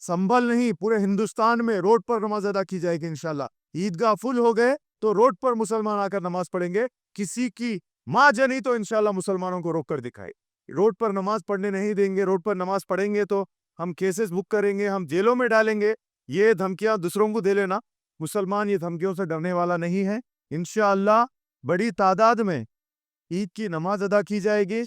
संभल नहीं, पूरे हिंदुस्तान में रोड पर नमाज अदा की जाएगी इंशाल्लाह। ईदगाह फुल हो गए तो रोड पर मुसलमान आकर नमाज पढ़ेंगे। किसी की माँ जनी तो इंशाल्लाह मुसलमानों को रोक कर दिखाए। रोड पर नमाज पढ़ने नहीं देंगे, रोड पर नमाज पढ़ेंगे तो हम केसेस बुक करेंगे, हम जेलों में डालेंगे। ये धमकियां दूसरों को दे लेना, मुसलमान ये धमकियों से डरने वाला नहीं है। इंशाअल्लाह बड़ी तादाद में ईद की नमाज अदा की जाएगी।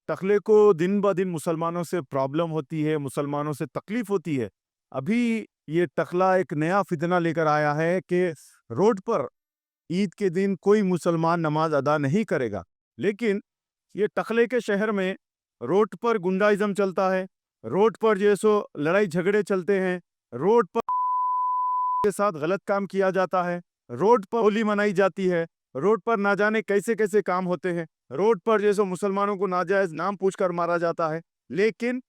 टकले को दिन ब दिन मुसलमानों से प्रॉब्लम होती है, मुसलमानों से तकलीफ होती है। अभी ये टकला एक नया फितना लेकर आया है कि रोड पर ईद के दिन कोई मुसलमान नमाज अदा नहीं करेगा। लेकिन ये टकले के शहर में रोड पर गुंडाइज्म चलता है, रोड पर जैसो लड़ाई झगड़े चलते हैं, रोड पर के साथ गलत काम किया जाता है, रोड पर होली मनाई जाती है, रोड पर ना जाने कैसे कैसे काम होते हैं, रोड पर जैसे मुसलमानों को नाजायज नाम पूछकर मारा जाता है। लेकिन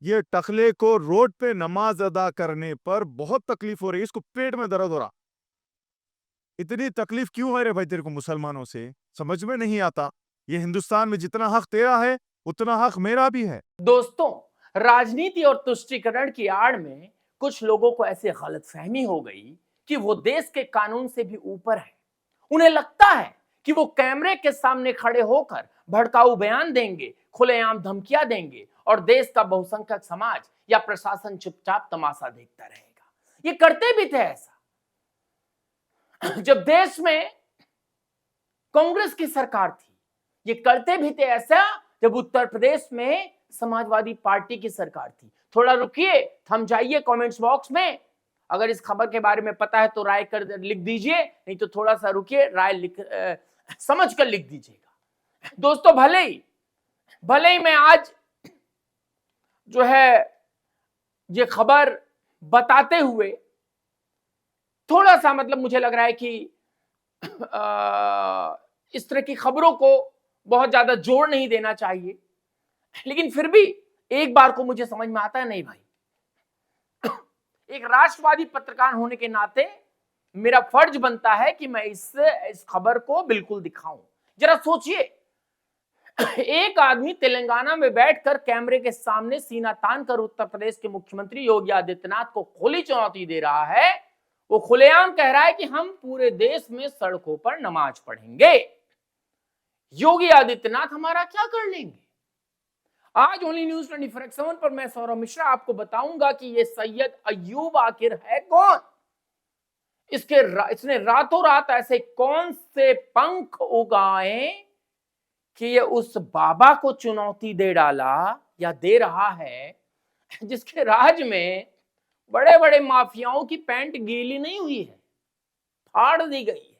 ये टकले को रोड पे नमाज अदा करने पर बहुत तकलीफ हो रही है, इसको पेट में दर्द हो रहा। इतनी तकलीफ क्यों है रे भाई तेरे को मुसलमानों से, समझ में नहीं आता। ये हिंदुस्तान में जितना हक तेरा है उतना हक मेरा भी है। दोस्तों, राजनीति और तुष्टीकरण की आड़ में कुछ लोगों को ऐसे गलतफहमी हो गई कि वो देश के कानून से भी ऊपर है। उन्हें लगता है कि वो कैमरे के सामने खड़े होकर भड़काऊ बयान देंगे, खुलेआम धमकियां देंगे और देश का बहुसंख्यक समाज या प्रशासन चुपचाप तमाशा देखता रहेगा। ये करते भी थे ऐसा जब देश में कांग्रेस की सरकार थी, ये करते भी थे ऐसा जब उत्तर प्रदेश में समाजवादी पार्टी की सरकार थी। थोड़ा रुकिए, थम जाइए कमेंट्स बॉक्स में। अगर इस खबर के बारे में पता है तो राय कर लिख दीजिए, नहीं तो थोड़ा सा रुकिए, राय समझ कर लिख दीजिएगा। दोस्तों, भले ही मैं आज जो है ये खबर बताते हुए थोड़ा सा मतलब मुझे लग रहा है कि इस तरह की खबरों को बहुत ज्यादा जोर नहीं देना चाहिए, लेकिन फिर भी एक बार को मुझे समझ में आता है, नहीं भाई, एक राष्ट्रवादी पत्रकार होने के नाते मेरा फर्ज बनता है कि मैं इस खबर को बिल्कुल दिखाऊं। जरा सोचिए, एक आदमी तेलंगाना में बैठकर कैमरे के सामने सीना तान कर उत्तर प्रदेश के मुख्यमंत्री योगी आदित्यनाथ को खुली चुनौती दे रहा है। वो खुलेआम कह रहा है कि हम पूरे देश में सड़कों पर नमाज पढ़ेंगे। योगी आदित्यनाथ हमारा क्या कर लेंगे? आज ओनली न्यूज 24/7 पर मैं सौरभ मिश्रा आपको बताऊंगा कि ये सैयद अय्यूब आखिर है कौन। इसने रातों रात ऐसे कौन से पंख उगाए कि ये उस बाबा को चुनौती दे डाला या दे रहा है जिसके राज में बड़े बड़े माफियाओं की पैंट गीली नहीं हुई है, फाड़ दी गई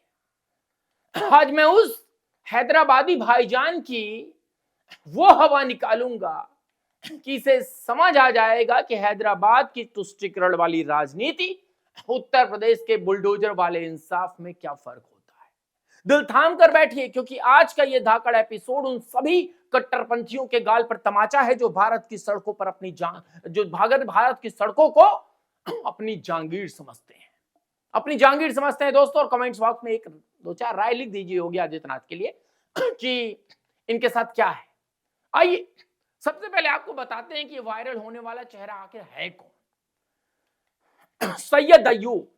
है। आज मैं उस हैदराबादी भाईजान की वो हवा निकालूंगा कि इसे समझ आ जाएगा कि हैदराबाद की तुष्टीकरण वाली राजनीति उत्तर प्रदेश के बुलडोजर वाले इंसाफ में क्या फर्क होता है। दिल थाम कर बैठिए, क्योंकि आज का ये धाकड़ एपिसोड उन सभी कट्टरपंथियों के गाल पर तमाचा है जो भारत की सड़कों पर अपनी भारत की सड़कों को अपनी जागीर समझते हैं, अपनी जागीर समझते हैं। दोस्तों, और कमेंट्स बॉक्स में एक दो चार राय लिख दीजिए योगी आदित्यनाथ के लिए कि इनके साथ क्या है। आइए सबसे पहले आपको बताते हैं कि वायरल होने वाला चेहरा आखिर है कौन। सैयद अय्यूब,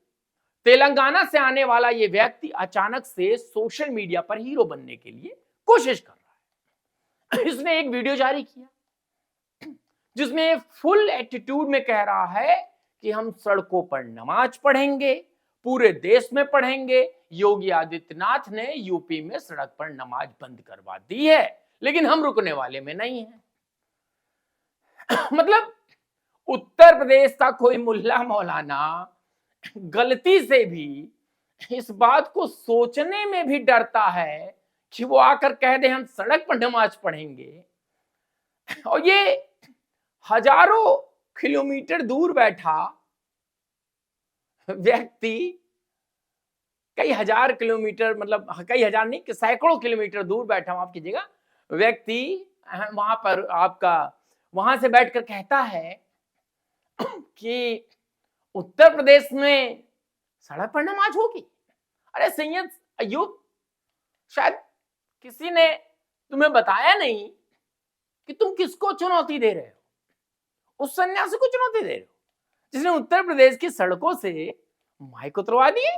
तेलंगाना से आने वाला यह व्यक्ति अचानक से सोशल मीडिया पर हीरो बनने के लिए कोशिश कर रहा है। इसने एक वीडियो जारी किया जिसमें फुल एटीट्यूड में कह रहा है कि हम सड़कों पर नमाज पढ़ेंगे, पूरे देश में पढ़ेंगे। योगी आदित्यनाथ ने यूपी में सड़क पर नमाज बंद करवा दी है, लेकिन हम रुकने वाले में नहीं हैं। मतलब उत्तर प्रदेश का कोई मुल्ला मौलाना गलती से भी इस बात को सोचने में भी डरता है कि वो आकर कह दे हम सड़क पर नमाज पढ़ेंगे, और ये हजारों किलोमीटर दूर बैठा व्यक्ति, कई हजार किलोमीटर, मतलब कई हजार नहीं कि सैकड़ों किलोमीटर दूर बैठा, माफ कीजिएगा, व्यक्ति वहां पर आपका वहां से बैठकर कहता है कि उत्तर प्रदेश में सड़क पर नमाज होगी। अरे सैयद अय्यूब, शायद किसी ने तुम्हें बताया नहीं कि तुम किसको चुनौती दे रहे हो, उस सन्यासी को चुनौती दे रहे हो। जिसने उत्तर प्रदेश की सड़कों से माइक उतरवा दिए,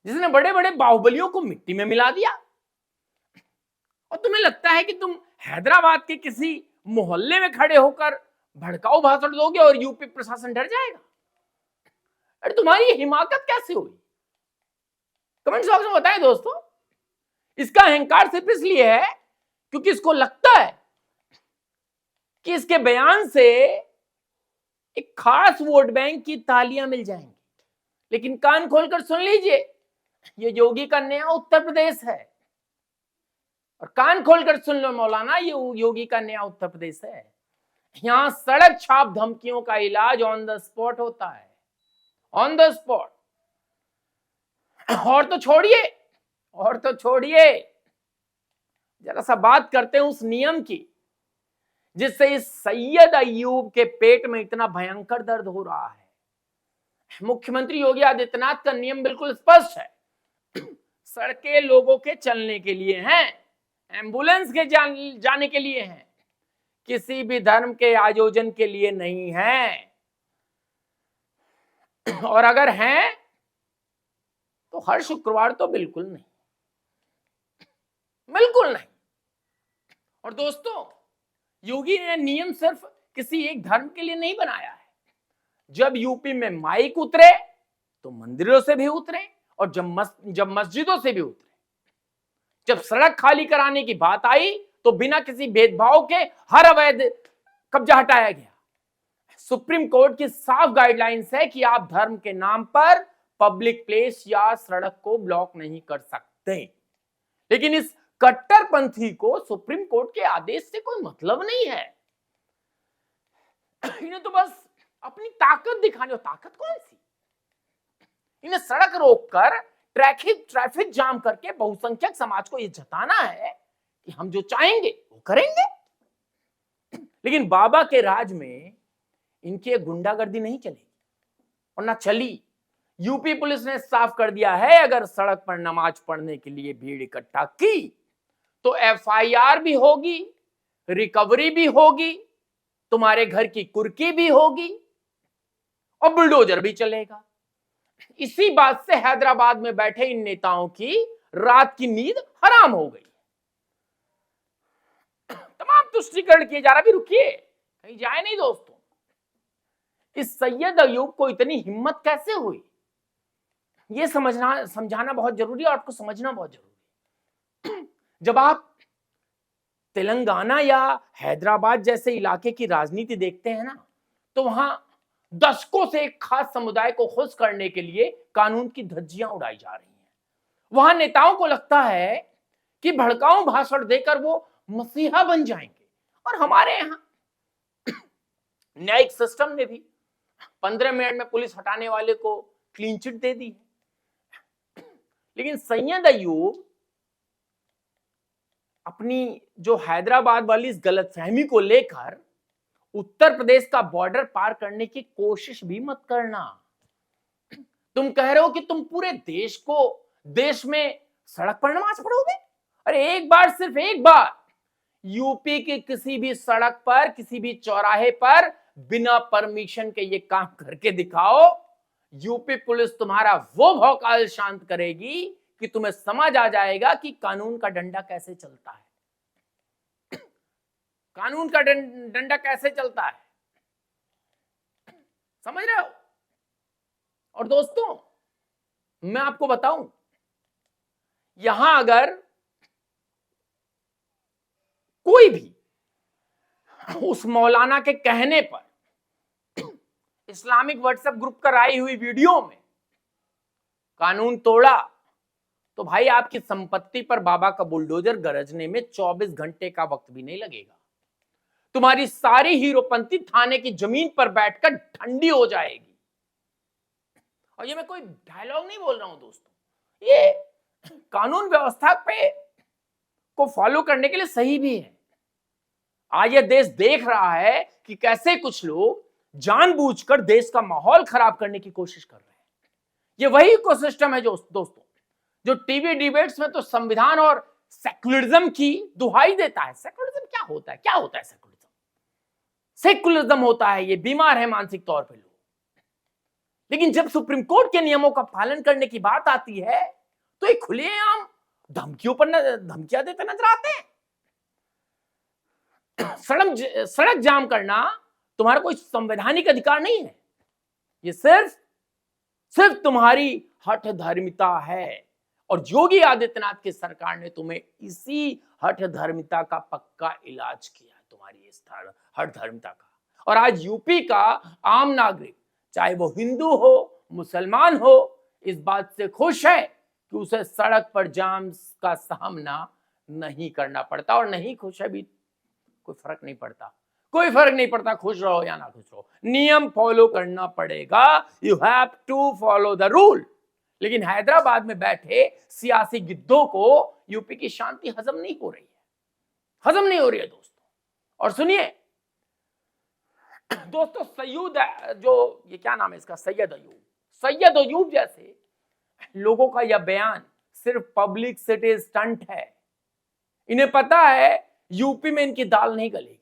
जिसने बड़े बड़े बाहुबलियों को मिट्टी में मिला दिया। और तुम्हें लगता है कि तुम हैदराबाद के किसी मोहल्ले में खड़े होकर भड़काऊ भाषण दोगे और यूपी प्रशासन डर जाएगा? अरे तुम्हारी हिमाकत कैसे हुई? कमेंट बॉक्स में बताएं दोस्तों। इसका अहंकार सिर्फ इसलिए है क्योंकि इसको लगता है कि इसके बयान से एक खास वोट बैंक की तालियां मिल जाएंगी। लेकिन कान खोलकर सुन लीजिए, ये योगी का नया उत्तर प्रदेश है। और कान खोलकर सुन लो मौलाना, ये योगी का नया उत्तर प्रदेश है। यहां सड़क छाप धमकियों का इलाज ऑन द स्पॉट होता है, ऑन द स्पॉट। और तो छोड़िए, जरा सा बात करते हैं उस नियम की जिससे इस सैयद अय्यूब के पेट में इतना भयंकर दर्द हो रहा है। मुख्यमंत्री योगी आदित्यनाथ का नियम बिल्कुल स्पष्ट है। सड़कें लोगों के चलने के लिए हैं, एम्बुलेंस के जाने के लिए हैं, किसी भी धर्म के आयोजन के लिए नहीं है। और अगर हैं तो हर शुक्रवार तो बिल्कुल नहीं, बिल्कुल नहीं। और दोस्तों, योगी ने नियम सिर्फ किसी एक धर्म के लिए नहीं बनाया है। जब यूपी में माइक उतरे तो मंदिरों से भी उतरे, और जब मस्जिदों से भी उतरे। जब सड़क खाली कराने की बात आई तो बिना किसी भेदभाव के हर अवैध कब्जा हटाया गया। सुप्रीम कोर्ट की साफ गाइडलाइंस है कि आप धर्म के नाम पर पब्लिक प्लेस या सड़क को ब्लॉक नहीं कर सकते। लेकिन इस कट्टरपंथी को सुप्रीम कोर्ट के आदेश से कोई मतलब नहीं है। इन्हें तो बस अपनी ताकत दिखानी हो। ताकत कौन सी? इन्हें सड़क रोककर ट्रैफिक जाम करके बहुसंख्यक समाज को यह जताना है कि हम जो चाहेंगे वो करेंगे। लेकिन बाबा के राज में इनकी गुंडागर्दी नहीं चलेगी और ना चली। यूपी पुलिस ने साफ कर दिया है, अगर सड़क पर नमाज पढ़ने के लिए भीड़ इकट्ठा की तो एफआईआर भी होगी, रिकवरी भी होगी, तुम्हारे घर की कुर्की भी होगी और बुलडोजर भी चलेगा। इसी बात से हैदराबाद में बैठे इन नेताओं की रात की नींद हराम हो गई। तमाम तुष्टीकरण किए जा रहा। भी रुकिए, कहीं जाए नहीं दोस्तों। इस सैयद अय्यूब को इतनी हिम्मत कैसे हुई, ये समझाना बहुत जरूरी है और आपको समझना बहुत जरूरी है। जब आप तेलंगाना या हैदराबाद जैसे इलाके की राजनीति देखते हैं ना, तो वहां दशकों से एक खास समुदाय को खुश करने के लिए कानून की धज्जियां उड़ाई जा रही हैं। वहां नेताओं को लगता है कि भड़काऊ भाषण देकर वो मसीहा बन जाएंगे। और हमारे यहां न्यायिक सिस्टम ने भी 15 मिनट में पुलिस हटाने वाले को क्लीन चिट दे दी है। लेकिन सैयद अय्यूब अपनी जो हैदराबाद वाली इस गलतफहमी को लेकर उत्तर प्रदेश का बॉर्डर पार करने की कोशिश भी मत करना। तुम कह रहे हो कि तुम पूरे देश में सड़क पर नमाज पढ़ोगे। अरे एक बार, सिर्फ एक बार यूपी की किसी भी सड़क पर, किसी भी चौराहे पर बिना परमिशन के ये काम करके दिखाओ, यूपी पुलिस तुम्हारा वो भौकाल शांत करेगी कि तुम्हें समझ आ जाएगा कि कानून का डंडा कैसे चलता है। कानून का डंडा कैसे चलता है, समझ रहे हो? और दोस्तों, मैं आपको बताऊं, यहां अगर कोई भी उस मौलाना के कहने पर इस्लामिक व्हाट्सएप ग्रुप पर आई हुई वीडियो में कानून तोड़ा, तो भाई आपकी संपत्ति पर बाबा का बुलडोजर गरजने में 24 घंटे का वक्त भी नहीं लगेगा। तुम्हारी सारी हीरोपंती थाने की जमीन पर बैठकर ठंडी हो जाएगी। और ये मैं कोई डायलॉग नहीं बोल रहा हूं दोस्तों, ये कानून व्यवस्था पे को फॉलो करने के लिए सही भी है। आज ये देश देख रहा है कि कैसे कुछ लोग जानबूझकर देश का माहौल खराब करने की कोशिश कर रहे हैं। ये वही इकोसिस्टम है जो दोस्तों, जो टीवी डिबेट्स में तो संविधान और सेक्युलरिज्म की दुहाई देता है। सेक्युलरिज्म क्या होता है? क्या होता है सेक्युलरिज्म? सेकुलरिज्म होता है, ये बीमार है मानसिक तौर पे लोग। लेकिन जब सुप्रीम कोर्ट के नियमों का पालन करने की बात आती है तो ये खुलेआम धमकियों पर धमकियां देते नजर आते हैं। सड़क जाम करना तुम्हारा कोई संवैधानिक अधिकार नहीं है, ये सिर्फ तुम्हारी हठ धर्मिता है। और योगी आदित्यनाथ की सरकार ने तुम्हें इसी हठ धर्मिता का पक्का इलाज किया, तुम्हारी इस हठ धर्मिता का। और आज यूपी का आम नागरिक, चाहे वो हिंदू हो मुसलमान हो, इस बात से खुश है कि उसे सड़क पर जाम का सामना नहीं करना पड़ता। और नहीं खुश है भी कोई फर्क नहीं पड़ता, कोई फर्क नहीं पड़ता, खुश रहो या ना खुश रहो, नियम फॉलो करना पड़ेगा। You have to follow the rule. लेकिन हैदराबाद में बैठे सियासी गिद्धों को यूपी की शांति हजम नहीं हो रही है, हजम नहीं हो रही है दोस्तों। और सुनिए दोस्तों, सैयद जो ये क्या नाम है इसका, सैयद अयूब जैसे लोगों का यह बयान सिर्फ पब्लिक सिटी स्टंट है। इन्हें पता है यूपी में इनकी दाल नहीं गलेगी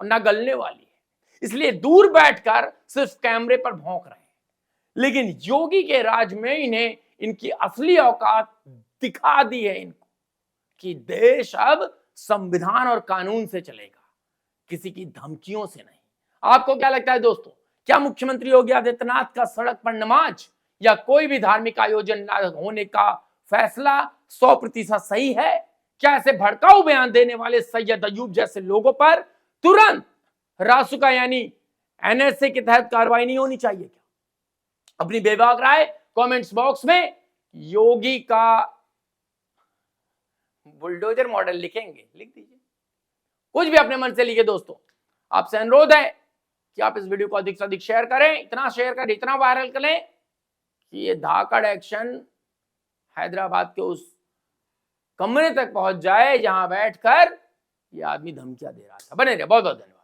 और ना गलने वाली है, इसलिए दूर बैठकर सिर्फ कैमरे पर भौंक रहे हैं। लेकिन योगी के राज में इन्हें इनकी असली औकात दिखा दी है इनको, कि देश अब संविधान और कानून से चलेगा, किसी की धमकियों से नहीं। आपको क्या लगता है दोस्तों, क्या मुख्यमंत्री योगी आदित्यनाथ का सड़क पर नमाज या कोई भी धार्मिक आयोजन न होने का फैसला 100% सही है? क्या ऐसे भड़काऊ बयान देने वाले सैयद अयूब जैसे लोगों पर तुरंत रासुका यानी एनएसए के तहत कार्रवाई नहीं होनी चाहिए क्या? अपनी बेबाक राय कमेंट्स बॉक्स में योगी का बुलडोजर मॉडल लिखेंगे, लिख दीजिए, कुछ भी अपने मन से लिखे। दोस्तों आपसे अनुरोध है कि आप इस वीडियो को अधिक से अधिक शेयर करें, इतना शेयर करें, इतना वायरल करें कि ये धाकड़ एक्शन हैदराबाद के उस कमरे तक पहुंच जाए जहां बैठकर ये आदमी धमकियां दे रहा था। बने रहे, बहुत बहुत धन्यवाद।